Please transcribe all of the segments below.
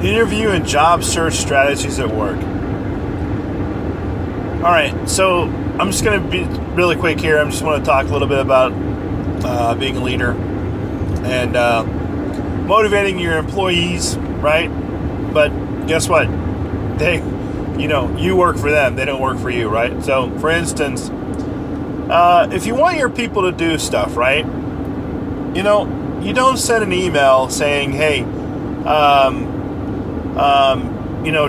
Interview and job search strategies at work. All right, so I'm just going to be really quick here. I just want to talk a little bit about being a leader and motivating your employees, right? But guess what? You work for them. They don't work for you, right? So, for instance, if you want your people to do stuff, right? You don't send an email saying, hey,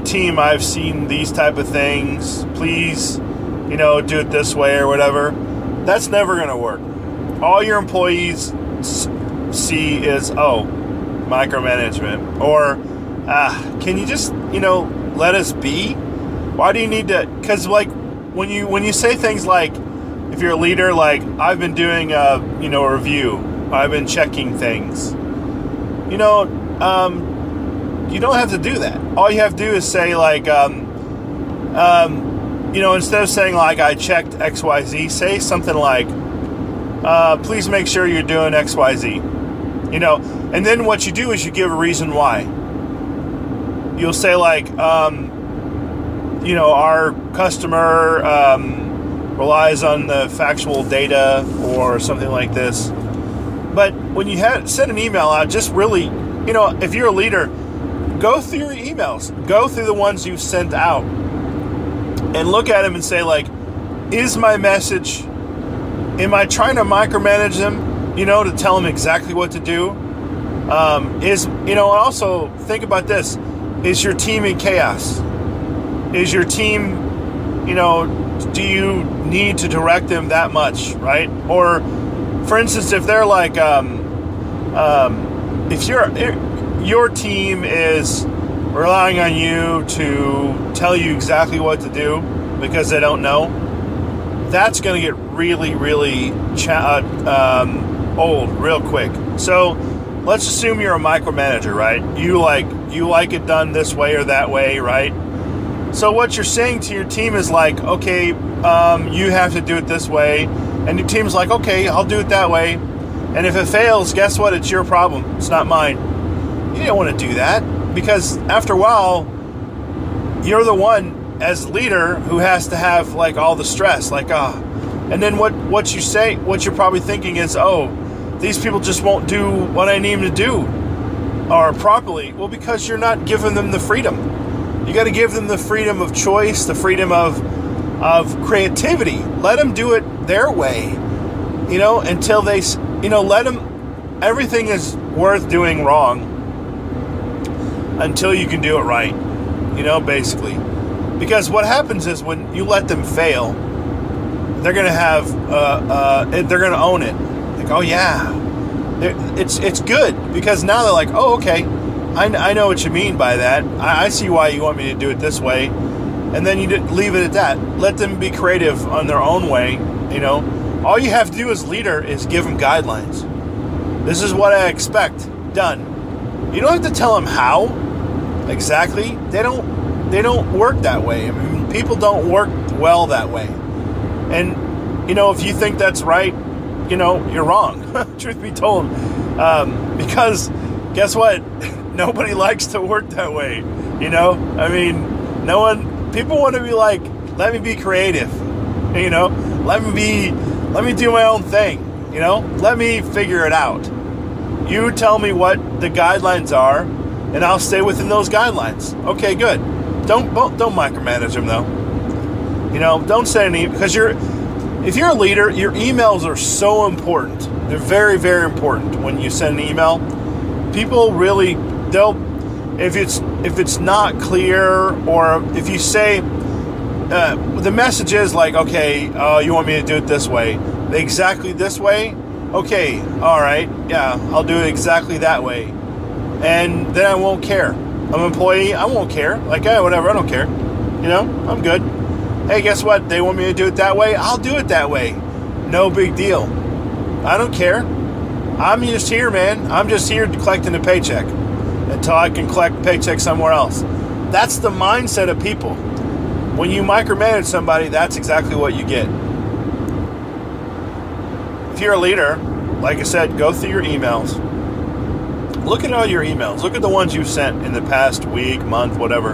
team, I've seen these type of things. Please, do it this way or whatever. That's never going to work. All your employees see is, micromanagement. Or, can you just, let us be? Why do you need to? Because, when you say things like, if you're a leader, like, I've been doing a review. I've been checking things. You don't have to do that. All you have to do is say, instead of saying, like, I checked XYZ, say something like, please make sure you're doing XYZ. And then what you do is you give a reason why. You'll say, like, our customer relies on the factual data or something like this. But when you send an email out, just really, if you're a leader, go through your emails. Go through the ones you've sent out and look at them and say, like, is my message, am I trying to micromanage them, to tell them exactly what to do? Also think about this. Is your team in chaos? Is your team, do you need to direct them that much, right? Or, for instance, if they're like, if your team is relying on you to tell you exactly what to do because they don't know, that's going to get really, really old real quick. So let's assume you're a micromanager, right? You like it done this way or that way, right? So what you're saying to your team is like, okay, you have to do it this way. And your team's like, okay, I'll do it that way. And if it fails, guess what? It's your problem. It's not mine. You don't want to do that because after a while, you're the one as leader who has to have like all the stress, and then what you say, what you're probably thinking is, these people just won't do what I need them to do or properly. Well, because you're not giving them the freedom. You got to give them the freedom of choice, the freedom of creativity. Let them do it their way, until they, let them, everything is worth doing wrong until you can do it right, basically. Because what happens is when you let them fail, they're going to have, they're going to own it. Like, oh yeah, it's good because now they're like, oh, okay, I know what you mean by that. I see why you want me to do it this way. And then you leave it at that. Let them be creative on their own way, All you have to do as leader is give them guidelines. This is what I expect done. You don't have to tell them how exactly. They don't work that way. I mean, people don't work well that way. And, if you think that's right, you're wrong, truth be told. Because guess what? Nobody likes to work that way, people want to be like, let me be creative, let me do my own thing, let me figure it out. You tell me what the guidelines are, and I'll stay within those guidelines. Okay, good. Don't micromanage them though. Don't send any, because if you're a leader, your emails are so important. They're very, very important when you send an email. People really, if it's not clear, or if you say, the message is like, okay, you want me to do it this way, exactly this way? Okay, all right, yeah, I'll do it exactly that way. And then I won't care. I'm an employee, I won't care. Like, hey, whatever, I don't care. I'm good. Hey, guess what? They want me to do it that way? I'll do it that way. No big deal. I don't care. I'm just here, man. I'm just here collecting a paycheck until I can collect a paycheck somewhere else. That's the mindset of people. When you micromanage somebody, that's exactly what you get. If you're a leader, like I said, go through your emails. look at all your emails. Look at the ones you've sent in the past week, month, whatever.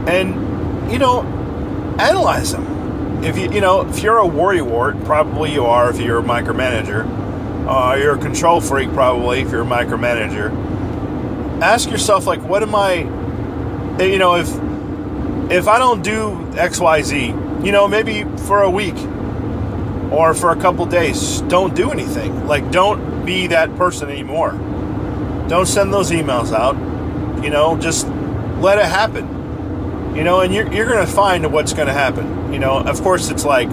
And, analyze them. If if you're a worrywart, probably you are if you're a micromanager. You're a control freak, probably, if you're a micromanager. Ask yourself, like, what am I, if I don't do X, Y, Z, maybe for a week or for a couple days, don't do anything. Like, don't be that person anymore. Don't send those emails out. Just let it happen. And you're going to find what's going to happen. Of course, it's like,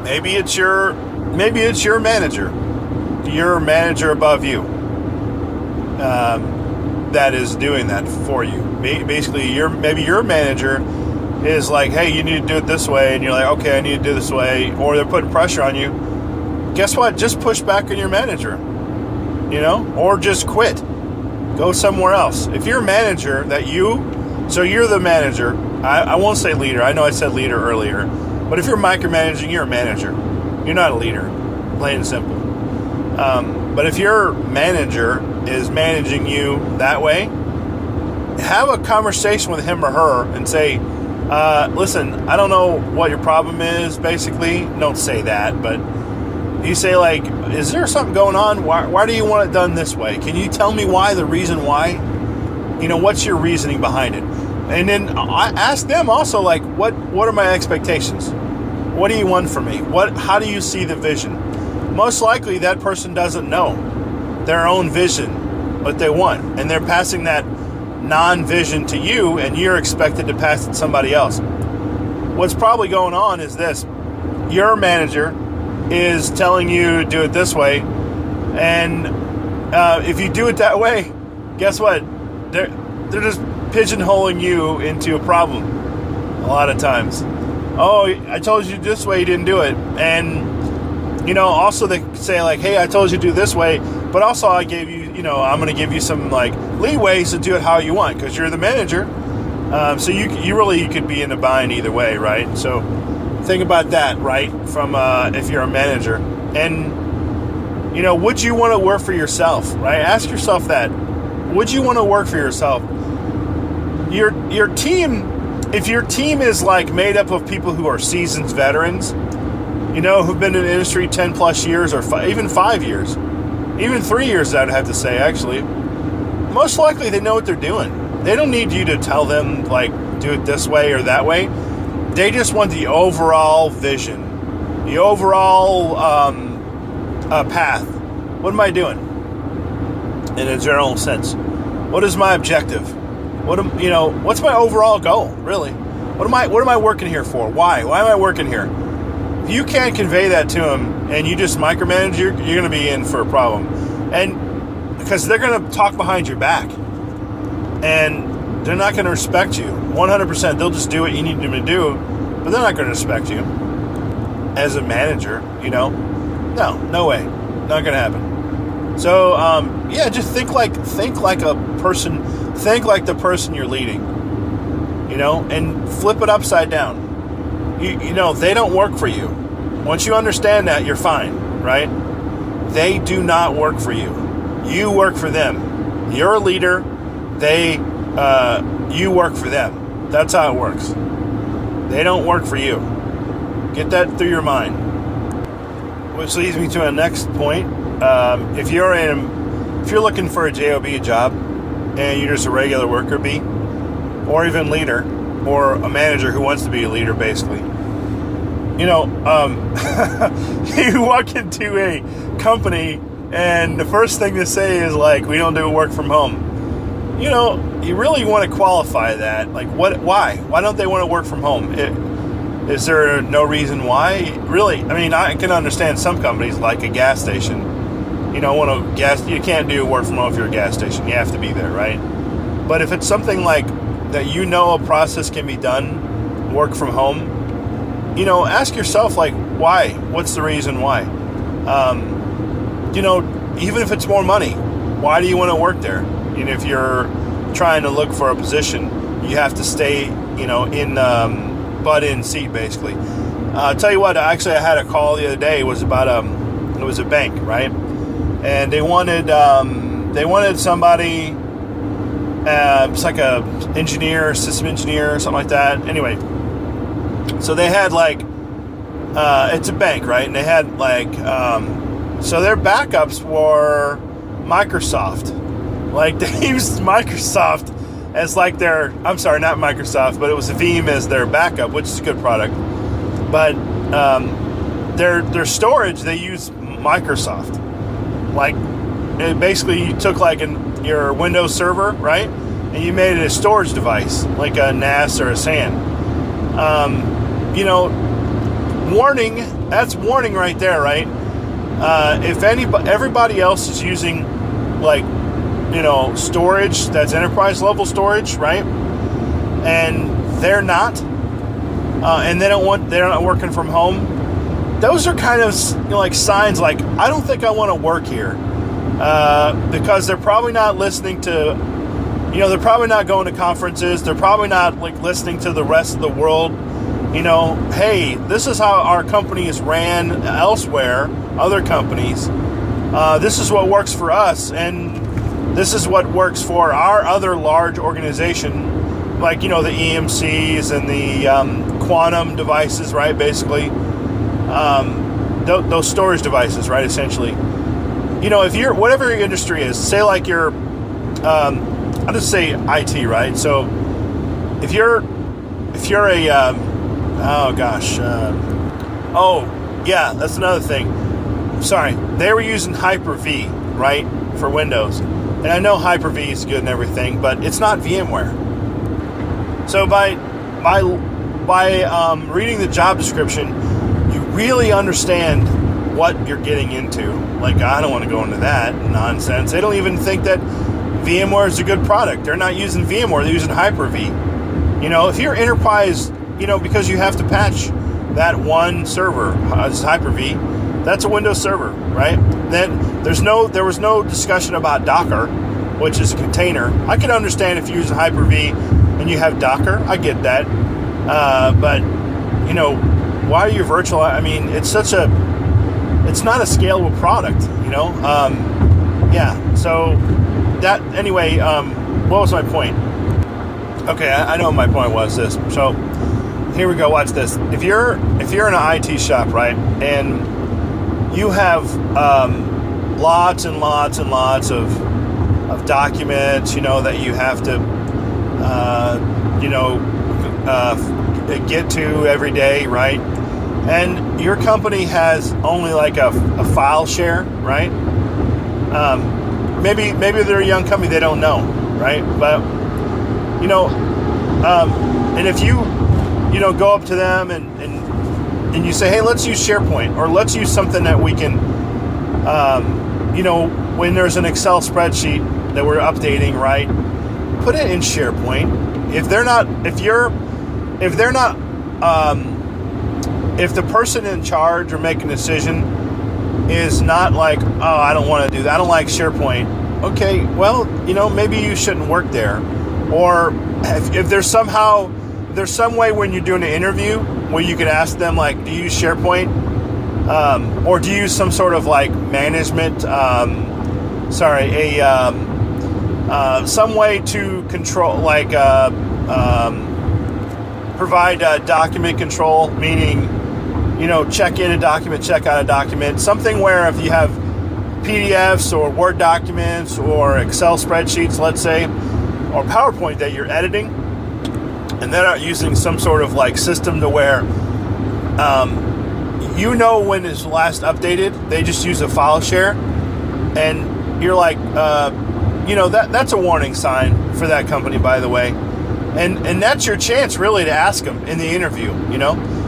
maybe it's your manager, your manager above you, that is doing that for you. Basically, maybe your manager is like, hey, you need to do it this way, and you're like, okay, I need to do it this way, or they're putting pressure on you. Guess what? Just push back on your manager, or just quit. Go somewhere else. If you're a manager so you're the manager. I won't say leader. I know I said leader earlier, but if you're micromanaging, you're a manager. You're not a leader, plain and simple. But if your manager is managing you that way, have a conversation with him or her and say, listen, I don't know what your problem is, basically. Don't say that, but you say, like, is there something going on? Why do you want it done this way? Can you tell me why, the reason why? What's your reasoning behind it? And then I ask them also, like, what are my expectations? What do you want from me? How do you see the vision? Most likely that person doesn't know their own vision, what they want, and they're passing that non-vision to you, and you're expected to pass it to somebody else. What's probably going on is this: your manager is telling you to do it this way, and if you do it that way, guess what? They're just pigeonholing you into a problem a lot of times. Oh, I told you this way, you didn't do it. And, also they say, like, hey, I told you to do this way, but also I gave you, I'm going to give you some, like, leeways to do it how you want, because you're the manager. So you could be in a bind either way, right? So think about that, right, from if you're a manager. And, would you want to work for yourself, right? Ask yourself that. Would you want to work for yourself? Your team... If your team is, like, made up of people who are seasoned veterans, who've been in the industry 10 plus years, or even 5 years, even 3 years, I'd have to say, actually, most likely they know what they're doing. They don't need you to tell them, like, do it this way or that way. They just want the overall vision, the overall path. What am I doing in a general sense? What is my objective? What's my overall goal, really? What am I working here for? Why? Why am I working here? If you can't convey that to them and you just micromanage, you're going to be in for a problem. And because they're going to talk behind your back, and they're not going to respect you 100%. They'll just do what you need them to do, but they're not going to respect you as a manager. No way, not going to happen. So just think like a person. Think like the person you're leading, and flip it upside down. They don't work for you. Once you understand that, you're fine, right? They do not work for you. You work for them. You're a leader. You work for them. That's how it works. They don't work for you. Get that through your mind. Which leads me to a next point. If you're looking for a JOB job, and you're just a regular worker bee, or even leader, or a manager who wants to be a leader, basically. You walk into a company, and the first thing to say is, like, we don't do work from home. You really want to qualify that. Like, why? Why don't they want to work from home? Is there no reason why? Really, I can understand some companies, like a gas station. You can't do work from home if you're a gas station. You have to be there, right? But if it's something like that, a process can be done, work from home, ask yourself, like, why? What's the reason why? Even if it's more money, why do you want to work there? If you're trying to look for a position, you have to stay, in butt-in seat, basically. I'll tell you what, actually, I had a call the other day. It was about, it was a bank, right? and they wanted somebody. It's like a engineer, system engineer, or something like that. Anyway, so they had like, it's a bank, right? And they had like, so their backups were Microsoft. Like they used Microsoft as like their, I'm sorry, not Microsoft, but it was Veeam as their backup, which is a good product. But their storage, they use Microsoft. Like basically you took like your Windows server, right? And you made it a storage device, like a NAS or a SAN. Warning, that's warning right there, right? If everybody else is using like, storage that's enterprise level storage, right? And they're not, and they're not working from home. Those are kind of like signs like, I don't think I want to work here, because they're probably not listening to, they're probably not going to conferences. They're probably not like listening to the rest of the world. Hey, this is how our company is ran elsewhere, other companies. This is what works for us, and this is what works for our other large organization, like, the EMCs and the quantum devices, right? Basically, those storage devices, right? Essentially, if you're, whatever your industry is, say like you're, I'll just say IT, right? So if you're a, yeah, that's another thing. Sorry, they were using Hyper-V, right, for Windows. And I know Hyper-V is good and everything, but it's not VMware. So by reading the job description, you really understand what you're getting into. Like, I don't want to go into that nonsense. They don't even think that VMware is a good product. They're not using VMware, they're using Hyper-V. If you're enterprise, because you have to patch that one server, it's Hyper-V, that's a Windows server, right? Then there was no discussion about Docker, which is a container. I can understand if you're using Hyper-V and you have Docker, I get that. But why are you virtual? I mean, it's not a scalable product, yeah. So that, anyway, what was my point? Okay, I know what my point was this. So here we go, watch this. If you're in an IT shop, right, and you have lots and lots and lots of documents, that you have to, get to every day, right? And your company has only like a file share, right? Maybe they're a young company, they don't know, right? But, and if you, go up to them and you say, hey, let's use SharePoint, or let's use something that we can, when there's an Excel spreadsheet that we're updating, right, put it in SharePoint. If the person in charge or making a decision is not like, oh, I don't want to do that, I don't like SharePoint. Okay, well, maybe you shouldn't work there. Or if there's some way when you're doing an interview where you could ask them, like, do you use SharePoint? Or do you use some sort of like management, some way to control, like, provide document control, meaning, check in a document, check out a document, something where if you have PDFs or Word documents or Excel spreadsheets, let's say, or PowerPoint that you're editing, and they're not using some sort of like system to where, when it's last updated, they just use a file share, and you're like, that's a warning sign for that company, by the way. And that's your chance, really, to ask them in the interview,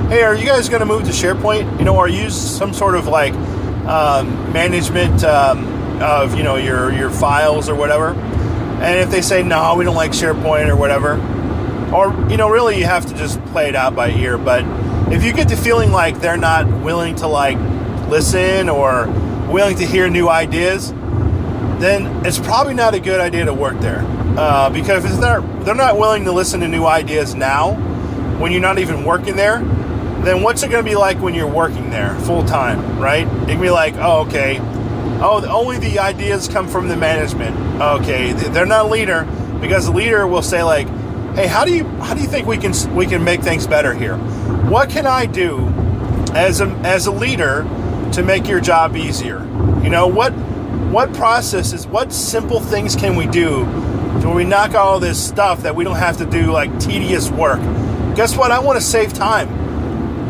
hey, are you guys going to move to SharePoint, or use some sort of like management of, your files or whatever. And if they say, no, we don't like SharePoint or whatever, or, really you have to just play it out by ear. But if you get the feeling like they're not willing to like listen or willing to hear new ideas, then it's probably not a good idea to work there. Because if they're not willing to listen to new ideas now, when you're not even working there, then what's it going to be like when you're working there full time, right? It can be like, oh, okay, Oh, only the ideas come from the management. Okay, they're not a leader, because the leader will say like, hey, how do you think we can make things better here? What can I do as a leader to make your job easier? What processes, what simple things can we do so we knock all this stuff that we don't have to do, like tedious work? Guess what? I want to save time.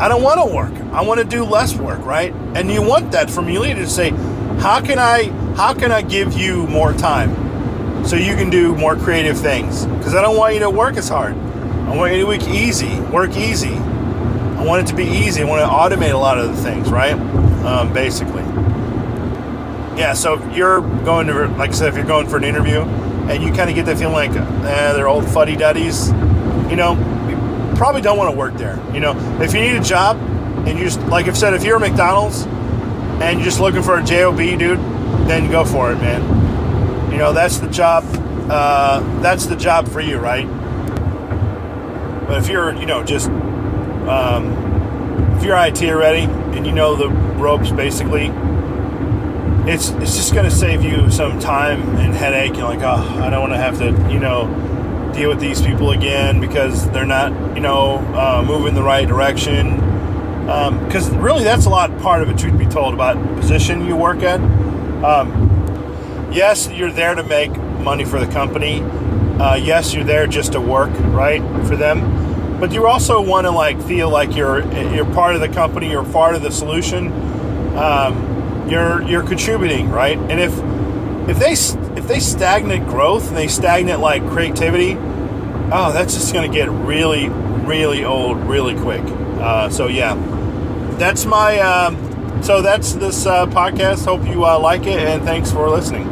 I don't want to work. I want to do less work, right? And you want that from your leader to say, how can I give you more time so you can do more creative things? Because I don't want you to work as hard. I want you to work easy. I want it to be easy. I want to automate a lot of the things, right? Basically. Yeah, so if you're going to, like I said, if you're going for an interview and you kind of get that feeling like, they're old fuddy-duddies, you probably don't want to work there. If you need a job and you just, like I've said, if you're a McDonald's and you're just looking for a job, dude, then go for it, man. That's the job. That's the job for you, right? But if you're, just if you're IT already and you know the ropes, basically, it's just going to save you some time and headache. You're like, oh, I don't want to have to, deal with these people again because they're not, moving the right direction. Because really, that's a lot part of it, truth be told, about the position you work at. Yes, you're there to make money for the company. Yes, you're there just to work, right, for them. But you also want to feel like you're part of the company, you're part of the solution. You're contributing, right? And if they stagnate growth and they stagnate creativity, that's just going to get really, really old really quick. So yeah, that's my. So that's this podcast. Hope you like it, and thanks for listening.